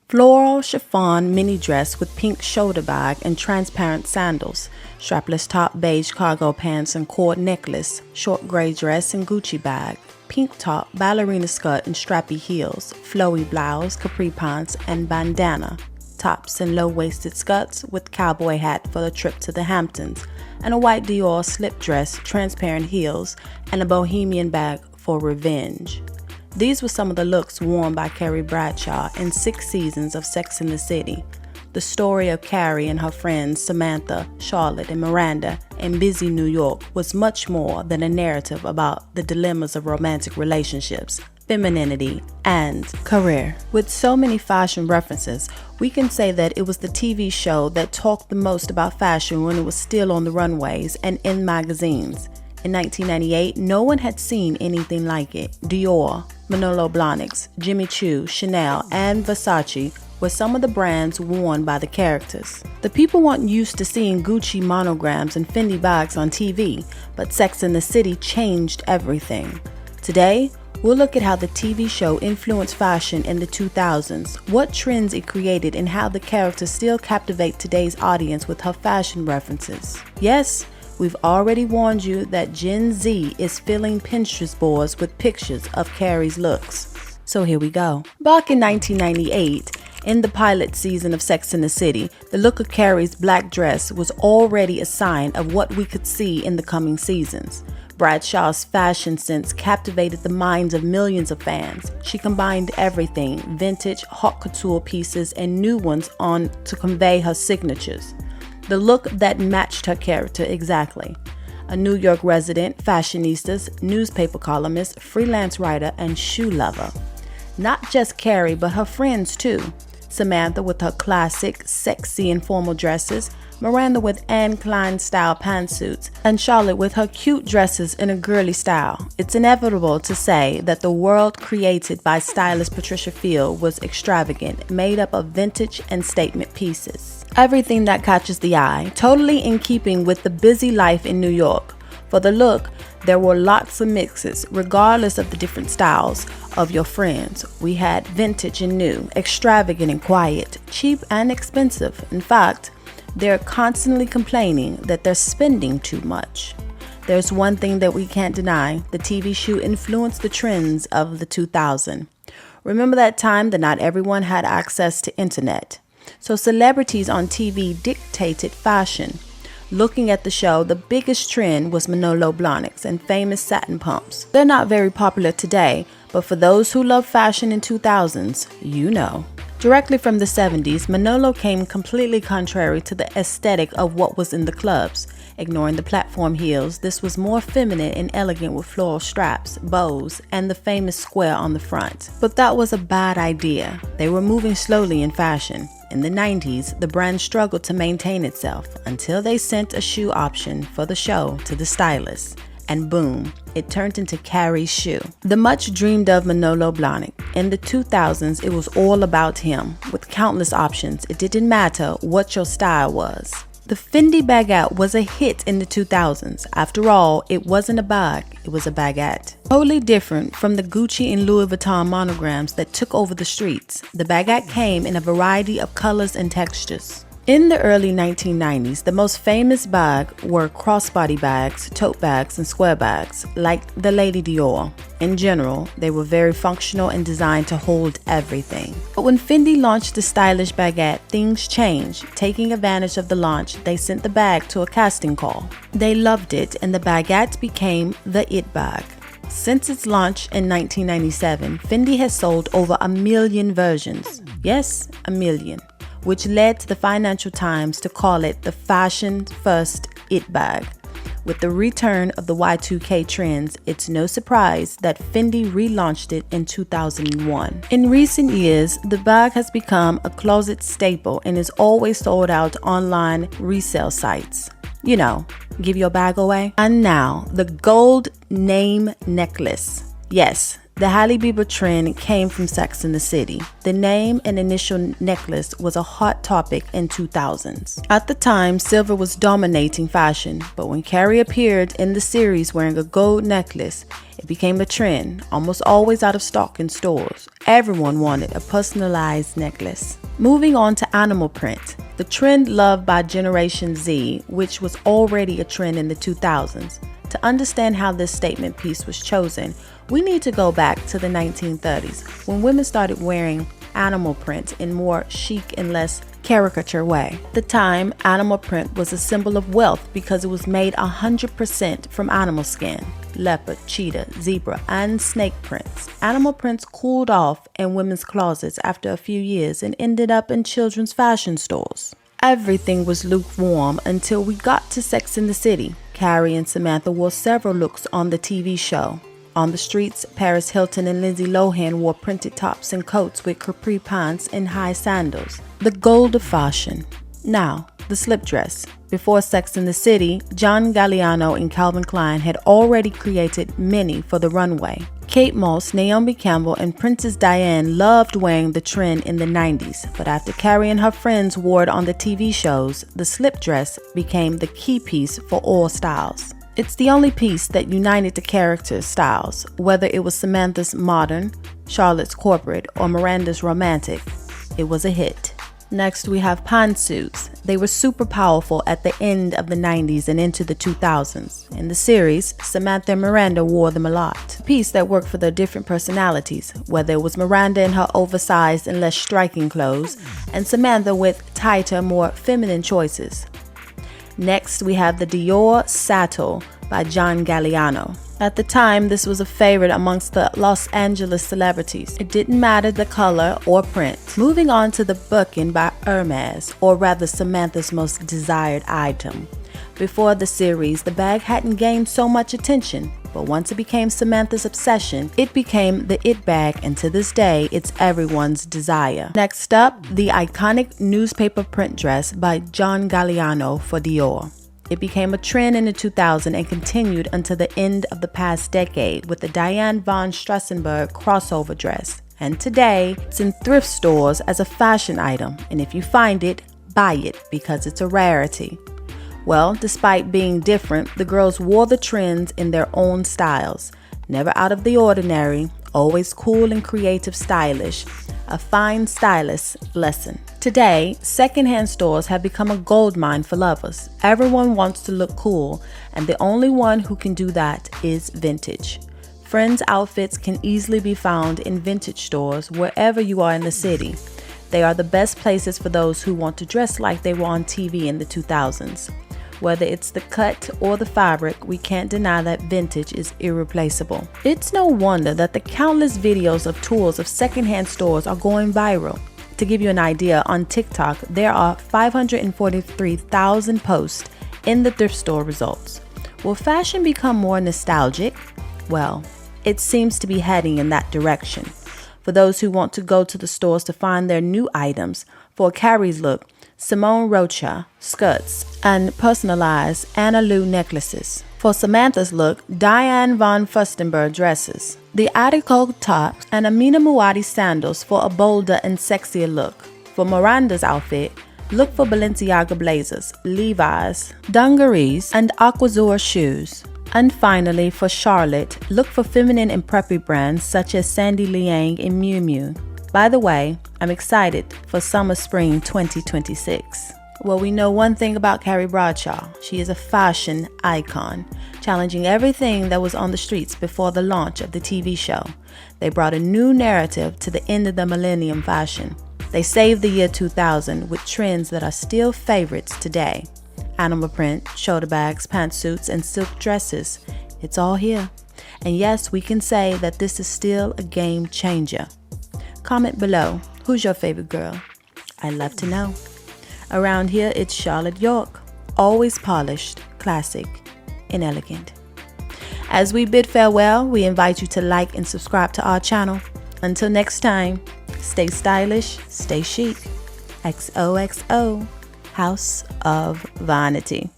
Floral chiffon mini dress with pink shoulder bag and transparent sandals, strapless top, beige cargo pants and cord necklace, short gray dress and Gucci bag, pink top, ballerina skirt and strappy heels, flowy blouse, capri pants and bandana, tops and low-waisted skirts with cowboy hat for the trip to the Hamptons, and a white Dior slip dress, transparent heels, and a bohemian bag for revenge. These were some of the looks worn by Carrie Bradshaw in 6 seasons of Sex and the City. The story of Carrie and her friends Samantha, Charlotte, and Miranda in busy New York was much more than a narrative about the dilemmas of romantic relationships, femininity, and career. With so many fashion references, we can say that it was the TV show that talked the most about fashion when it was still on the runways and in magazines. In 1998, no one had seen anything like it. Dior, Manolo Blahniks, Jimmy Choo, Chanel, and Versace were some of the brands worn by the characters. The people weren't used to seeing Gucci monograms and Fendi bags on TV, but Sex and the City changed everything. Today, we'll look at how the TV show influenced fashion in the 2000s, what trends it created, and how the characters still captivate today's audience with her fashion references. Yes, we've already warned you that Gen Z is filling Pinterest boards with pictures of Carrie's looks. So here we go. Back in 1998, in the pilot season of Sex and the City, the look of Carrie's black dress was already a sign of what we could see in the coming seasons. Bradshaw's fashion sense captivated the minds of millions of fans. She combined everything, vintage, haute couture pieces, and new ones on to convey her signatures. The look that matched her character exactly. A New York resident, fashionistas, newspaper columnist, freelance writer, and shoe lover. Not just Carrie, but her friends too. Samantha with her classic, sexy, and formal dresses, Miranda with Anne Klein-style pantsuits, and Charlotte with her cute dresses in a girly style. It's inevitable to say that the world created by stylist Patricia Field was extravagant, made up of vintage and statement pieces. Everything that catches the eye, totally in keeping with the busy life in New York. For the look, there were lots of mixes, regardless of the different styles of your friends. We had vintage and new, extravagant and quiet, cheap and expensive. In fact, they're constantly complaining that they're spending too much. There's one thing that we can't deny: the TV show influenced the trends of the 2000s. Remember that time that not everyone had access to internet? So celebrities on TV dictated fashion. Looking at the show, the biggest trend was Manolo Blahniks and famous satin pumps. They're not very popular today, but for those who love fashion in 2000s, you know. Directly from the 70s, Manolo came completely contrary to the aesthetic of what was in the clubs. Ignoring the platform heels, this was more feminine and elegant with floral straps, bows, and the famous square on the front. But that was a bad idea. They were moving slowly in fashion. In the 90s, the brand struggled to maintain itself until they sent a shoe option for the show to the stylist. And boom, it turned into Carrie's shoe. The much dreamed of Manolo Blahnik. In the 2000s, it was all about him. With countless options, it didn't matter what your style was. The Fendi baguette was a hit in the 2000s. After all, it wasn't a bag, it was a baguette. Totally different from the Gucci and Louis Vuitton monograms that took over the streets. The baguette came in a variety of colors and textures. In the early 1990s, the most famous bag were crossbody bags, tote bags, and square bags, like the Lady Dior. In general, they were very functional and designed to hold everything. But when Fendi launched the stylish baguette, things changed. Taking advantage of the launch, they sent the bag to a casting call. They loved it, and the baguette became the it bag. Since its launch in 1997, Fendi has sold over 1 million versions. Yes, 1 million. Which led to the Financial Times to call it the fashion-first it bag. With the return of the Y2K trends, it's no surprise that Fendi relaunched it in 2001. In recent years, the bag has become a closet staple and is always sold out online resale sites. You know, give your bag away. And now, the gold name necklace. Yes, The Hailey Bieber trend came from Sex and the City. The name and initial necklace was a hot topic in 2000s. At the time, silver was dominating fashion, but when Carrie appeared in the series wearing a gold necklace, it became a trend, almost always out of stock in stores. Everyone wanted a personalized necklace. Moving on to animal print, the trend loved by Generation Z, which was already a trend in the 2000s. To understand how this statement piece was chosen, we need to go back to the 1930s, when women started wearing animal print in more chic and less caricature way. At the time, animal print was a symbol of wealth because it was made 100% from animal skin. Leopard, cheetah, zebra, and snake prints. Animal prints cooled off in women's closets after a few years and ended up in children's fashion stores. Everything was lukewarm until we got to Sex and the City. Carrie and Samantha wore several looks on the TV show. On the streets, Paris Hilton and Lindsay Lohan wore printed tops and coats with capri pants and high sandals. The gold of fashion. Now, the slip dress. Before Sex and the City, John Galliano and Calvin Klein had already created many for the runway. Kate Moss, Naomi Campbell, and Princess Diana loved wearing the trend in the 90s, but after Carrie and her friends wore it on the TV shows, the slip dress became the key piece for all styles. It's the only piece that united the characters' styles, whether it was Samantha's modern, Charlotte's corporate, or Miranda's romantic. It was a hit. Next, we have pantsuits. They were super powerful at the end of the 90s and into the 2000s. In the series, Samantha and Miranda wore them a lot. A piece that worked for their different personalities, whether it was Miranda in her oversized and less striking clothes, and Samantha with tighter, more feminine choices. Next, we have the Dior Sattel by John Galliano. At the time, this was a favorite amongst the Los Angeles celebrities. It didn't matter the color or print. Moving on to the Birkin by Hermes, or rather Samantha's most desired item. Before the series, the bag hadn't gained so much attention, but once it became Samantha's obsession, it became the it bag, and to this day, it's everyone's desire. Next up, the iconic newspaper print dress by John Galliano for Dior. It became a trend in the 2000s and continued until the end of the past decade with the Diane von Strassenberg crossover dress. And today, it's in thrift stores as a fashion item, and if you find it, buy it because it's a rarity. Well, despite being different, the girls wore the trends in their own styles. Never out of the ordinary, always cool and creative stylish. A fine stylist lesson. Today, secondhand stores have become a goldmine for lovers. Everyone wants to look cool, and the only one who can do that is vintage. Friends' outfits can easily be found in vintage stores wherever you are in the city. They are the best places for those who want to dress like they were on TV in the 2000s. Whether it's the cut or the fabric, we can't deny that vintage is irreplaceable. It's no wonder that the countless videos of tours of secondhand stores are going viral. To give you an idea, on TikTok, there are 543,000 posts in the thrift store results. Will fashion become more nostalgic? Well, it seems to be heading in that direction. For those who want to go to the stores to find their new items, for Carrie's look, Simone Rocha skirts and personalized Anna Lou necklaces. For Samantha's look, Diane von Furstenberg dresses. The Attico tops and Amina Muaddi sandals for a bolder and sexier look. For Miranda's outfit, look for Balenciaga blazers, Levi's, dungarees, and Aquazure shoes. And finally, for Charlotte, look for feminine and preppy brands such as Sandy Liang and Miu Miu. By the way, I'm excited for summer-spring 2026. Well, we know one thing about Carrie Bradshaw. She is a fashion icon, challenging everything that was on the streets before the launch of the TV show. They brought a new narrative to the end of the millennium fashion. They saved the year 2000 with trends that are still favorites today. Animal print, shoulder bags, pantsuits, and silk dresses. It's all here. And yes, we can say that this is still a game changer. Comment below, who's your favorite girl? I'd love to know. Around here, it's Charlotte York, always polished, classic, and elegant. As we bid farewell, we invite you to like and subscribe to our channel. Until next time, stay stylish, stay chic. XOXO, House of Vanity.